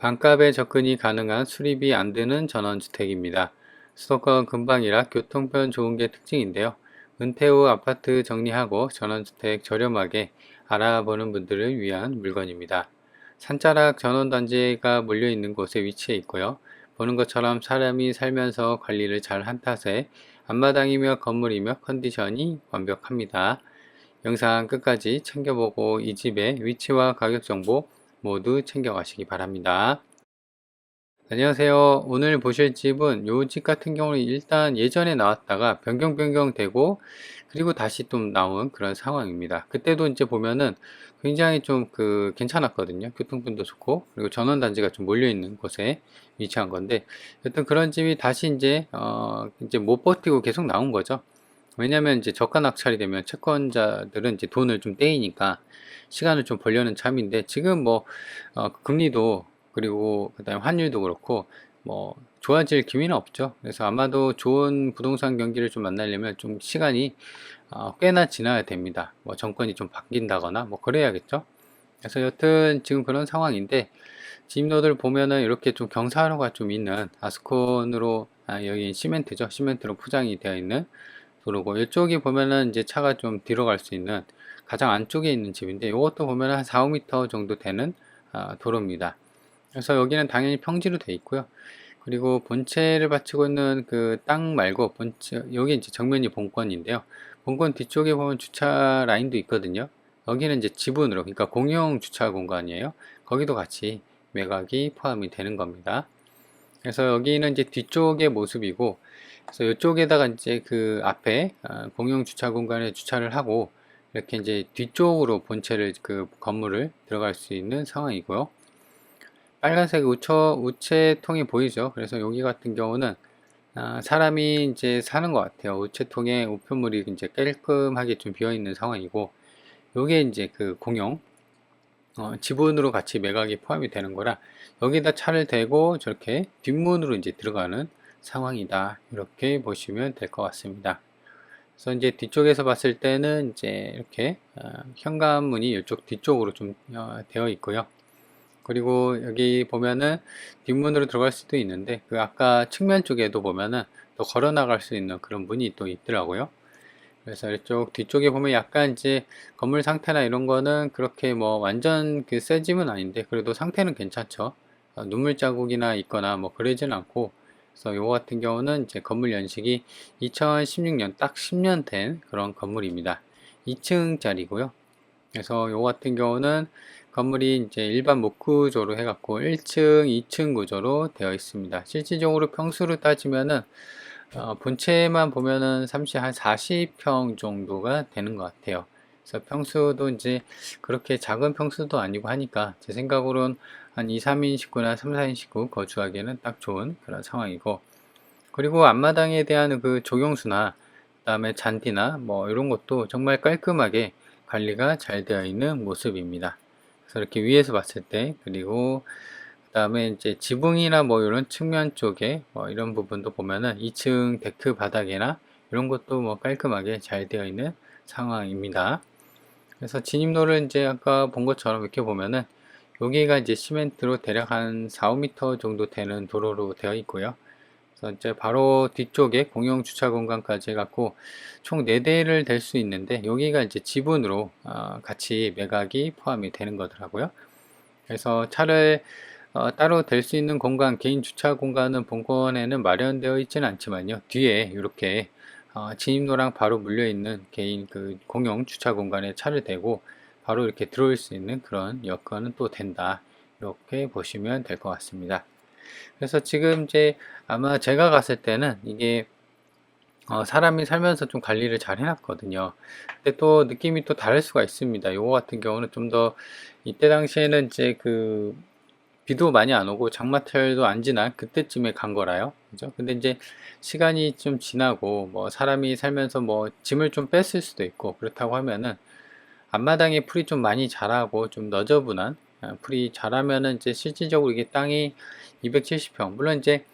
반값에 접근이 가능한 수리비 안 드는 전원주택입니다. 수도권 근방이라 교통편 좋은 게 특징인데요. 은퇴 후 아파트 정리하고 전원주택 저렴하게 알아보는 분들을 위한 물건입니다. 산자락 전원단지가 몰려있는 곳에 위치해 있고요. 보는 것처럼 사람이 살면서 관리를 잘 한 탓에 앞마당이며 건물이며 컨디션이 완벽합니다. 영상 끝까지 챙겨보고 이 집의 위치와 가격 정보 모두 챙겨가시기 바랍니다. 안녕하세요. 오늘 보실 집은 요 집 같은 경우는 일단 예전에 나왔다가 변경 되고 그리고 다시 또 나온 그런 상황입니다. 그때도 이제 보면은 굉장히 좀 괜찮았거든요. 교통편도 좋고 그리고 전원단지가 좀 몰려있는 곳에 위치한 건데 여튼 그런 집이 다시 이제 못 버티고 계속 나온 거죠. 왜냐면 이제 저가 낙찰이 되면 채권자들은 이제 돈을 좀 떼이니까 시간을 좀 벌려는 참인데 지금 금리도 그리고 그다음에 환율도 그렇고 좋아질 기미는 없죠. 그래서 아마도 좋은 부동산 경기를 좀 만나려면 좀 시간이 꽤나 지나야 됩니다. 정권이 좀 바뀐다거나 그래야겠죠. 그래서 여튼 지금 그런 상황인데 집노들 보면은 이렇게 좀 경사로가 좀 있는 아스콘으로 여기 시멘트죠. 시멘트로 포장이 되어 있는 도로고 이쪽이 보면은 이제 차가 좀 뒤로 갈 수 있는 가장 안쪽에 있는 집인데 이것도 보면은 한 4, 5m 정도 되는 도로입니다. 그래서 여기는 당연히 평지로 되어 있고요. 그리고 본체를 받치고 있는 그 땅 말고 본체 여기 이제 정면이 본권인데요. 본권 뒤쪽에 보면 주차 라인도 있거든요. 여기는 이제 지분으로 그러니까 공용 주차 공간이에요. 거기도 같이 매각이 포함이 되는 겁니다. 그래서 여기는 이제 뒤쪽의 모습이고 그래서 이쪽에다가 이제 그 앞에 공용 주차 공간에 주차를 하고 이렇게 이제 뒤쪽으로 본체를 그 건물을 들어갈 수 있는 상황이고요. 빨간색 우체통이 보이죠? 그래서 여기 같은 경우는 사람이 이제 사는 것 같아요. 우체통에 우편물이 이제 깔끔하게 좀 비어 있는 상황이고, 요게 이제 그 공용 지분으로 같이 매각이 포함이 되는 거라 여기다 차를 대고 저렇게 뒷문으로 이제 들어가는 상황이다. 이렇게 보시면 될 것 같습니다. 그래서 이제 뒤쪽에서 봤을 때는 이제 이렇게 현관문이 이쪽 뒤쪽으로 좀 되어 있고요. 그리고 여기 보면은 뒷문으로 들어갈 수도 있는데 그 아까 측면 쪽에도 보면은 또 걸어 나갈 수 있는 그런 문이 또 있더라고요. 그래서 이쪽 뒤쪽에 보면 약간 이제 건물 상태나 이런 거는 그렇게 완전 새 집은 아닌데 그래도 상태는 괜찮죠. 눈물 자국이나 있거나 그러진 않고 그래서 요거 같은 경우는 이제 건물 연식이 2016년 딱 10년 된 그런 건물입니다. 2층짜리고요. 그래서 요거 같은 경우는 건물이 이제 일반 목구조로 해갖고 1층, 2층 구조로 되어 있습니다. 실질적으로 평수로 따지면은 본체만 보면은 한 40평 정도가 되는 것 같아요. 그래서 평수도 이제 그렇게 작은 평수도 아니고 하니까 제 생각으로는 한 2, 3인 식구나 3, 4인 식구 거주하기에는 딱 좋은 그런 상황이고 그리고 앞마당에 대한 그 조경수나 그다음에 잔디나 이런 것도 정말 깔끔하게 관리가 잘 되어 있는 모습입니다. 그래서 이렇게 위에서 봤을 때 그리고 그 다음에 이제 지붕이나 이런 측면 쪽에 이런 부분도 보면은 2층 데크 바닥이나 이런 것도 깔끔하게 잘 되어 있는 상황입니다. 그래서 진입로를 이제 아까 본 것처럼 이렇게 보면은 여기가 이제 시멘트로 대략 한 4, 5m 정도 되는 도로로 되어 있고요. 그래서 이제 바로 뒤쪽에 공용 주차 공간까지 해갖고 총 4대를 댈 수 있는데 여기가 이제 지분으로 같이 매각이 포함이 되는 거더라고요. 그래서 차를 따로 댈 수 있는 공간, 개인 주차 공간은 본권에는 마련되어 있지는 않지만요. 뒤에 이렇게 진입로랑 바로 물려 있는 개인 그 공용 주차 공간에 차를 대고 바로 이렇게 들어올 수 있는 그런 여건은 또 된다. 이렇게 보시면 될 것 같습니다. 그래서 지금 이제 아마 제가 갔을 때는 이게 사람이 살면서 좀 관리를 잘 해놨거든요. 근데 또 느낌이 또 다를 수가 있습니다. 요거 같은 경우는 좀 더 이때 당시에는 이제 비도 많이 안 오고 장마철도 안 지난 그때쯤에 간 거라요. 그죠? 근데 이제 시간이 좀 지나고 사람이 살면서 짐을 좀 뺐을 수도 있고 그렇다고 하면은 앞마당에 풀이 좀 많이 자라고 좀 너저분한 풀이 자라면은 이제 실질적으로 이게 땅이 270평 물론 이제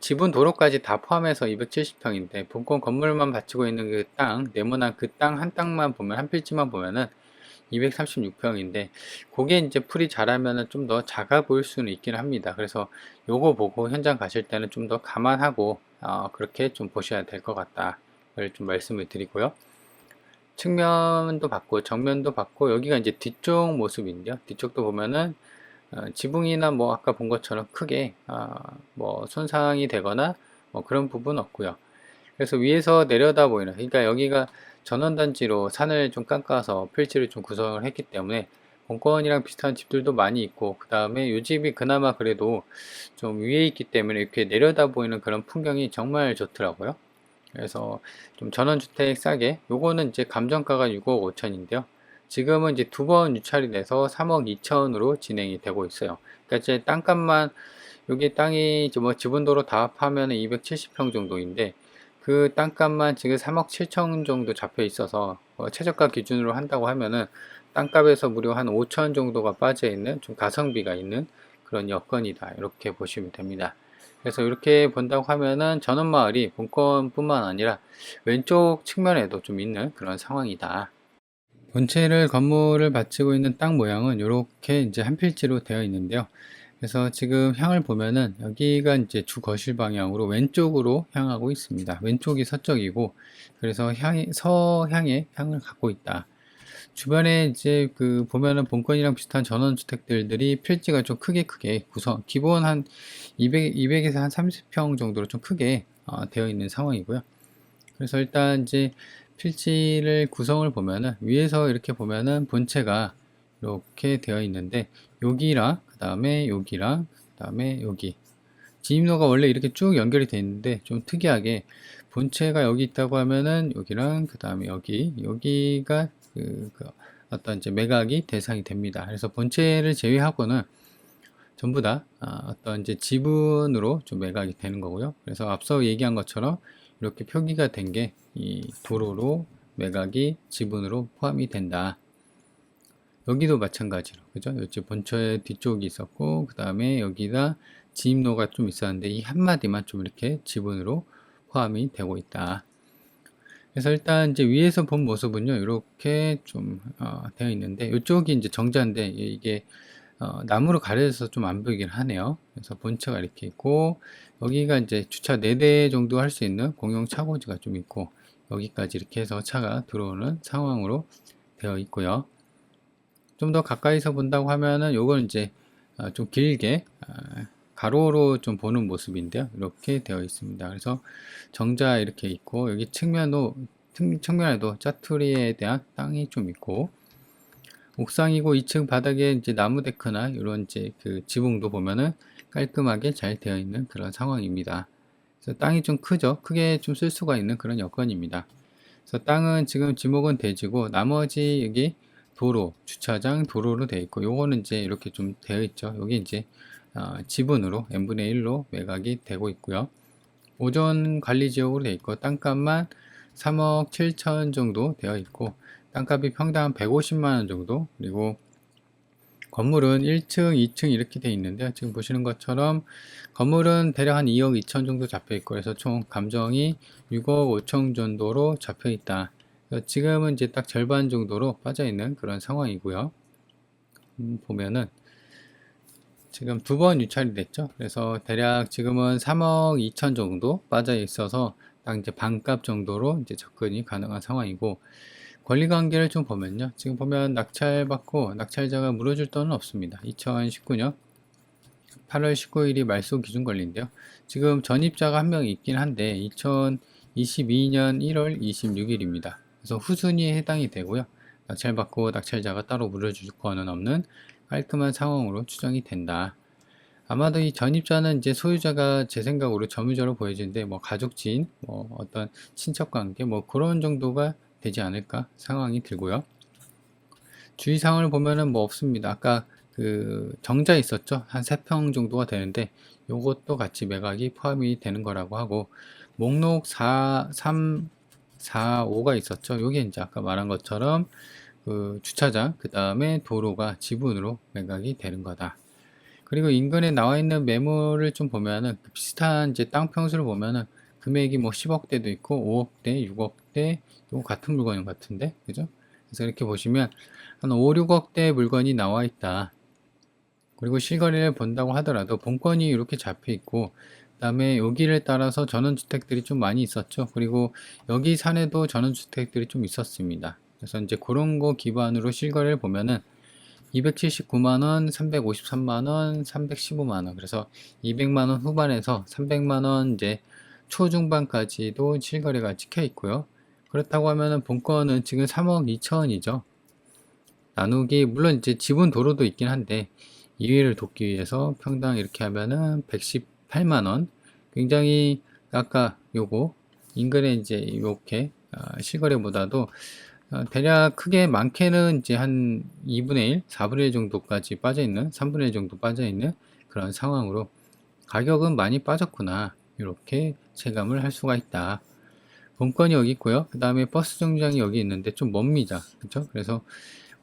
지분 도로까지 다 포함해서 270평인데 본권 건물만 받치고 있는 그 땅 네모난 그 땅 한 땅만 보면 한 필지만 보면은 236평인데 그게 이제 풀이 자라면은 좀 더 작아 보일 수는 있긴 합니다. 그래서 요거 보고 현장 가실 때는 좀 더 감안하고 그렇게 좀 보셔야 될 것 같다를 좀 말씀을 드리고요. 측면도 봤고 정면도 봤고 여기가 이제 뒤쪽 모습인데요. 뒤쪽도 보면은 지붕이나 뭐 아까 본 것처럼 크게 뭐 손상이 되거나 뭐 그런 부분 없고요. 그래서 위에서 내려다 보이는, 그러니까 여기가 전원단지로 산을 좀 깎아서 필지를 좀 구성을 했기 때문에 본권이랑 비슷한 집들도 많이 있고, 그 다음에 이 집이 그나마 그래도 좀 위에 있기 때문에 이렇게 내려다 보이는 그런 풍경이 정말 좋더라고요. 그래서 좀 전원주택 싸게, 요거는 이제 감정가가 6억 5천인데요. 지금은 이제 두 번 유찰이 돼서 3억 2천으로 진행이 되고 있어요. 그러니까 이제 땅값만, 여기 땅이 뭐 지분도로 다 합하면 270평 정도인데 그 땅값만 지금 3억 7천 정도 잡혀 있어서 최저가 기준으로 한다고 하면은 땅값에서 무려 한 5천 정도가 빠져 있는 좀 가성비가 있는 그런 여건이다, 이렇게 보시면 됩니다. 그래서 이렇게 본다고 하면은 전원마을이 본권뿐만 아니라 왼쪽 측면에도 좀 있는 그런 상황이다. 본체를 건물을 받치고 있는 땅 모양은 이렇게 이제 한 필지로 되어 있는데요. 그래서 지금 향을 보면은 여기가 이제 주 거실 방향으로 왼쪽으로 향하고 있습니다. 왼쪽이 서쪽이고, 그래서 서향의 향을 갖고 있다. 주변에 이제 그 보면은 본건이랑 비슷한 전원주택들이 필지가 좀 크게 구성, 기본 한 200에서 한 30평 정도로 좀 크게 되어 있는 상황이고요. 그래서 일단 이제 필지를 구성을 보면은 위에서 이렇게 보면은 본체가 이렇게 되어 있는데 여기랑 그 다음에 여기랑 그 다음에 여기 진입로가 원래 이렇게 쭉 연결이 되어 있는데 좀 특이하게 본체가 여기 있다고 하면은 여기랑 그 다음에 여기가 그 어떤 이제 매각이 대상이 됩니다. 그래서 본체를 제외하고는 전부 다 어떤 이제 지분으로 좀 매각이 되는 거고요. 그래서 앞서 얘기한 것처럼 이렇게 표기가 된 게 이 도로로 매각이 지분으로 포함이 된다. 여기도 마찬가지로, 그죠? 여기 본처의 뒤쪽이 있었고, 그 다음에 여기다 진입로가 좀 있었는데 이 한마디만 좀 이렇게 지분으로 포함이 되고 있다. 그래서 일단 이제 위에서 본 모습은요, 이렇게 좀 되어 있는데 이쪽이 이제 정자인데 이게 나무로 가려져서 좀 안 보이긴 하네요. 그래서 본체가 이렇게 있고 여기가 이제 주차 4대 정도 할 수 있는 공용 차고지가 좀 있고 여기까지 이렇게 해서 차가 들어오는 상황으로 되어 있고요. 좀 더 가까이서 본다고 하면은 요건 이제 좀 길게 가로로 좀 보는 모습인데요. 이렇게 되어 있습니다. 그래서 정자 이렇게 있고 여기 측면에도 짜투리에 대한 땅이 좀 있고, 옥상이고 2층 바닥에 이제 나무 데크나 이런 이제 그 지붕도 보면은 깔끔하게 잘 되어 있는 그런 상황입니다. 그래서 땅이 좀 크죠. 크게 좀 쓸 수가 있는 그런 여건입니다. 그래서 땅은 지금 지목은 대지고 나머지 여기 도로, 주차장 도로로 되어 있고 요거는 이제 이렇게 좀 되어 있죠. 여기 이제 지분으로 n분의 1로 매각이 되고 있고요. 오전 관리 지역으로 되어 있고 땅값만 3억 7천 정도 되어 있고 땅값이 평당 150만원 정도, 그리고 건물은 1층, 2층 이렇게 되어 있는데요. 지금 보시는 것처럼 건물은 대략 한 2억 2천 정도 잡혀 있고 그래서 총 감정이 6억 5천 정도로 잡혀 있다. 지금은 이제 딱 절반 정도로 빠져 있는 그런 상황이고요. 보면은 지금 두 번 유찰이 됐죠. 그래서 대략 지금은 3억 2천 정도 빠져 있어서 딱 이제 반값 정도로 이제 접근이 가능한 상황이고, 권리관계를 좀 보면요. 지금 보면 낙찰받고 낙찰자가 물어줄 돈은 없습니다. 2019년 8월 19일이 말소 기준 권리인데요. 지금 전입자가 한 명 있긴 한데 2022년 1월 26일입니다. 그래서 후순위에 해당이 되고요. 낙찰받고 낙찰자가 따로 물어줄 거는 없는 깔끔한 상황으로 추정이 된다. 아마도 이 전입자는 이제 소유자가 제 생각으로 점유자로 보여지는데 뭐 가족 지인, 뭐 어떤 친척 관계 뭐 그런 정도가 되지 않을까 상황이 들고요. 주의사항을 보면은 뭐 없습니다. 아까 그 정자 있었죠? 한 3평 정도가 되는데 요것도 같이 매각이 포함이 되는 거라고 하고, 목록 4, 3, 4, 5가 있었죠? 요게 이제 아까 말한 것처럼 그 주차장, 그 다음에 도로가 지분으로 매각이 되는 거다. 그리고 인근에 나와 있는 매물을 좀 보면은 비슷한 이제 땅 평수를 보면은 금액이 뭐 10억대도 있고 5억대, 6억대, 요거 같은 물건인 것 같은데, 그죠? 그래서 이렇게 보시면 한 5, 6억대 물건이 나와 있다. 그리고 실거래를 본다고 하더라도 본건이 이렇게 잡혀 있고, 그 다음에 여기를 따라서 전원주택들이 좀 많이 있었죠. 그리고 여기 산에도 전원주택들이 좀 있었습니다. 그래서 이제 그런 거 기반으로 실거래를 보면은 279만원, 353만원, 315만원. 그래서 200만원 후반에서 300만원 이제 초중반까지도 실거래가 찍혀 있고요. 그렇다고 하면은 본건은 지금 3억 2천이죠. 나누기, 물론 이제 지분 도로도 있긴 한데 2위를 돕기 위해서 평당 이렇게 하면은 118만원. 굉장히 아까 요거 인근에 이제 이렇게 실거래보다도 대략 크게 많게는 이제 한 2분의 1, 4분의 1 정도까지 빠져있는, 3분의 1 정도 빠져있는 그런 상황으로 가격은 많이 빠졌구나, 이렇게 체감을 할 수가 있다. 본건이 여기 있고요. 그 다음에 버스 정류장이 여기 있는데 좀 멉니다. 그쵸? 그래서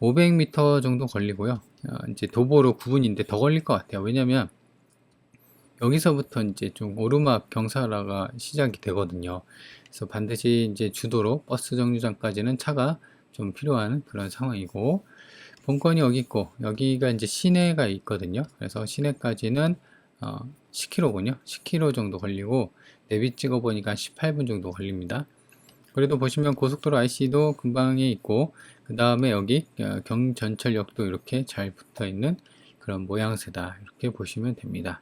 500m 정도 걸리고요. 이제 도보로 9분인데 더 걸릴 것 같아요. 왜냐면 여기서부터 이제 좀 오르막 경사라가 시작이 되거든요. 그래서 반드시 이제 주도로 버스 정류장까지는 차가 좀 필요한 그런 상황이고, 본건이 여기 있고 여기가 이제 시내가 있거든요. 그래서 시내까지는 10km군요. 10km 정도 걸리고 내비 찍어 보니까 18분 정도 걸립니다. 그래도 보시면 고속도로 IC도 근방에 있고, 그 다음에 여기 경전철역도 이렇게 잘 붙어 있는 그런 모양새다, 이렇게 보시면 됩니다.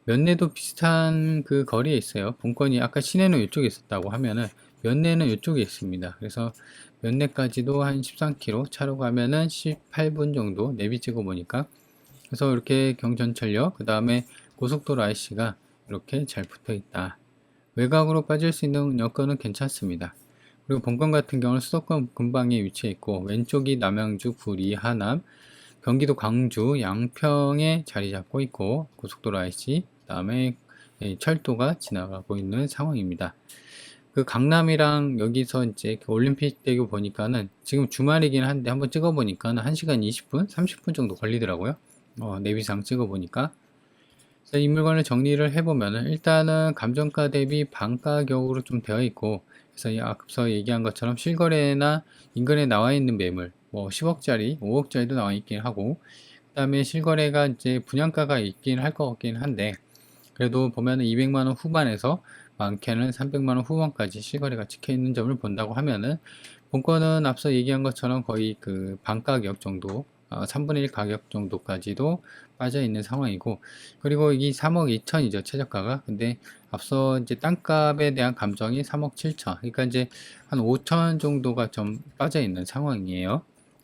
면내도 비슷한 그 거리에 있어요. 본건이 아까 시내는 이쪽에 있었다고 하면은 면내는 이쪽에 있습니다. 그래서 면내까지도 한 13km, 차로 가면은 18분 정도 내비 찍어 보니까. 그래서 이렇게 경전철역, 그 다음에 고속도로 IC가 이렇게 잘 붙어 있다. 외곽으로 빠질 수 있는 여건은 괜찮습니다. 그리고 본건 같은 경우는 수도권 근방에 위치해 있고, 왼쪽이 남양주, 구리, 하남, 경기도 광주, 양평에 자리 잡고 있고, 고속도로 IC, 그 다음에 철도가 지나가고 있는 상황입니다. 그 강남이랑 여기서 이제 올림픽대교 보니까는 지금 주말이긴 한데 한번 찍어 보니까는 1시간 20분, 30분 정도 걸리더라고요. 내비상 찍어 보니까. 이 물건을 정리를 해보면은 일단은 감정가 대비 반가격으로 좀 되어 있고, 그래서 앞서 얘기한 것처럼 실거래나 인근에 나와 있는 매물, 뭐 10억짜리, 5억짜리도 나와 있긴 하고, 그 다음에 실거래가 이제 분양가가 있긴 할 것 같긴 한데, 그래도 보면은 200만원 후반에서 많게는 300만원 후반까지 실거래가 찍혀 있는 점을 본다고 하면은, 본건은 앞서 얘기한 것처럼 거의 그 반가격 정도, 3분의 1 가격 정도까지도 빠져 있는 상황이고, 그리고 이 3억 2천이죠, 최저가가. 근데 앞서 이제 땅값에 대한 감정이 3억 7천. 그러니까 이제 한 5천 정도가 좀 빠져 있는 상황이에요.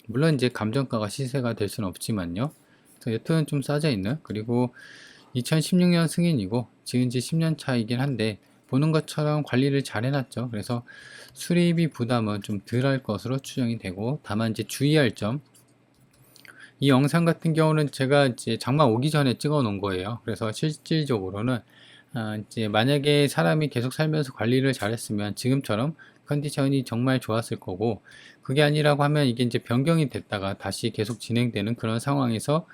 물론 이제 감정가가 시세가 될 수는 없지만요. 그래서 여튼 좀 싸져 있는, 그리고 2016년 승인이고 지은 지 10년 차이긴 한데 보는 것처럼 관리를 잘 해놨죠. 그래서 수리비 부담은 좀 덜 할 것으로 추정이 되고, 다만 이제 주의할 점, 이 영상 같은 경우는 제가 이제 장마 오기 전에 찍어 놓은 거예요. 그래서 실질적으로는 이제 만약에 사람이 계속 살면서 관리를 잘했으면 지금처럼 컨디션이 정말 좋았을 거고, 그게 아니라고 하면 이게 이제 변경이 됐다가 다시 계속 진행되는 그런 상황에서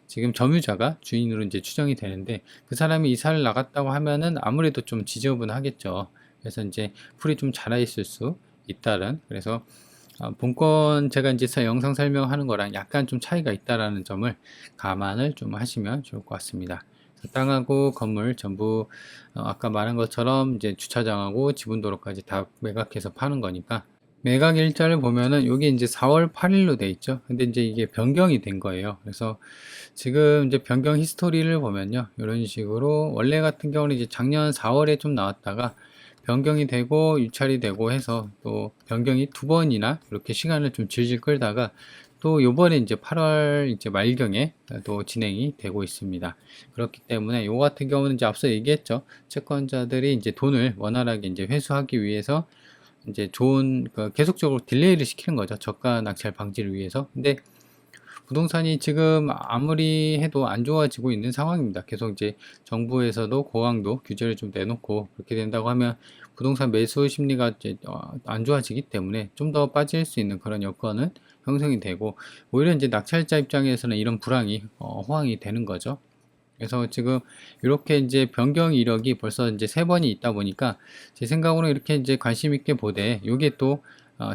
지금 점유자가 주인으로 이제 추정이 되는데, 그 사람이 이사를 나갔다고 하면은 아무래도 좀 지저분하겠죠. 그래서 이제 풀이 좀 자라 있을 수 있다는, 그래서 본건 제가 이제 영상 설명하는 거랑 약간 좀 차이가 있다라는 점을 감안을 좀 하시면 좋을 것 같습니다. 땅하고 건물 전부 아까 말한 것처럼 이제 주차장하고 지분도로까지 다 매각해서 파는 거니까, 매각 일자를 보면은 여기 이제 4월 8일로 돼 있죠. 근데 이제 이게 변경이 된 거예요. 그래서 지금 이제 변경 히스토리를 보면요, 이런 식으로 원래 같은 경우는 이제 작년 4월에 좀 나왔다가 변경이 되고 유찰이 되고 해서 또 변경이 두 번이나 이렇게 시간을 좀 질질 끌다가 또 요번에 이제 8월 이제 말경에 또 진행이 되고 있습니다. 그렇기 때문에 요 같은 경우는 이제 앞서 얘기했죠. 채권자들이 이제 돈을 원활하게 이제 회수하기 위해서 이제 좋은 계속적으로 딜레이를 시키는 거죠. 저가 낙찰 방지를 위해서. 근데 부동산이 지금 아무리 해도 안 좋아지고 있는 상황입니다. 계속 이제 정부에서도 고강도 규제를 좀 내놓고 그렇게 된다고 하면 부동산 매수 심리가 이제 안 좋아지기 때문에 좀 더 빠질 수 있는 그런 여건은 형성이 되고, 오히려 이제 낙찰자 입장에서는 이런 불황이 호황이 되는 거죠. 그래서 지금 이렇게 이제 변경 이력이 벌써 이제 3번이 있다 보니까 제 생각으로는 이렇게 이제 관심 있게 보되, 요게 또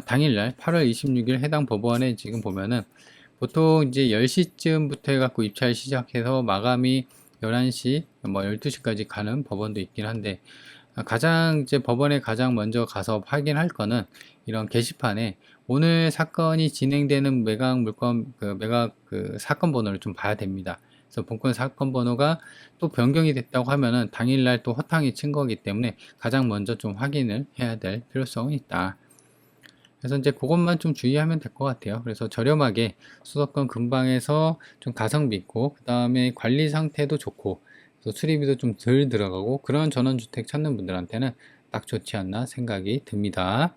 당일날 8월 26일 해당 법원에 지금 보면은 보통 이제 10시쯤부터 해갖고 입찰 시작해서 마감이 11시, 뭐 12시까지 가는 법원도 있긴 한데, 가장 이제 법원에 가장 먼저 가서 확인할 거는 이런 게시판에 오늘 사건이 진행되는 매각 물건 매각 사건 번호를 좀 봐야 됩니다. 그래서 본건 사건 번호가 또 변경이 됐다고 하면은 당일날 또 허탕이 친 거기 때문에 가장 먼저 좀 확인을 해야 될 필요성이 있다. 그래서 이제 그것만 좀 주의하면 될 것 같아요. 그래서 저렴하게 수도권 근방에서 좀 가성비 있고, 그 다음에 관리 상태도 좋고, 그래서 수리비도 좀 덜 들어가고, 그런 전원주택 찾는 분들한테는 딱 좋지 않나 생각이 듭니다.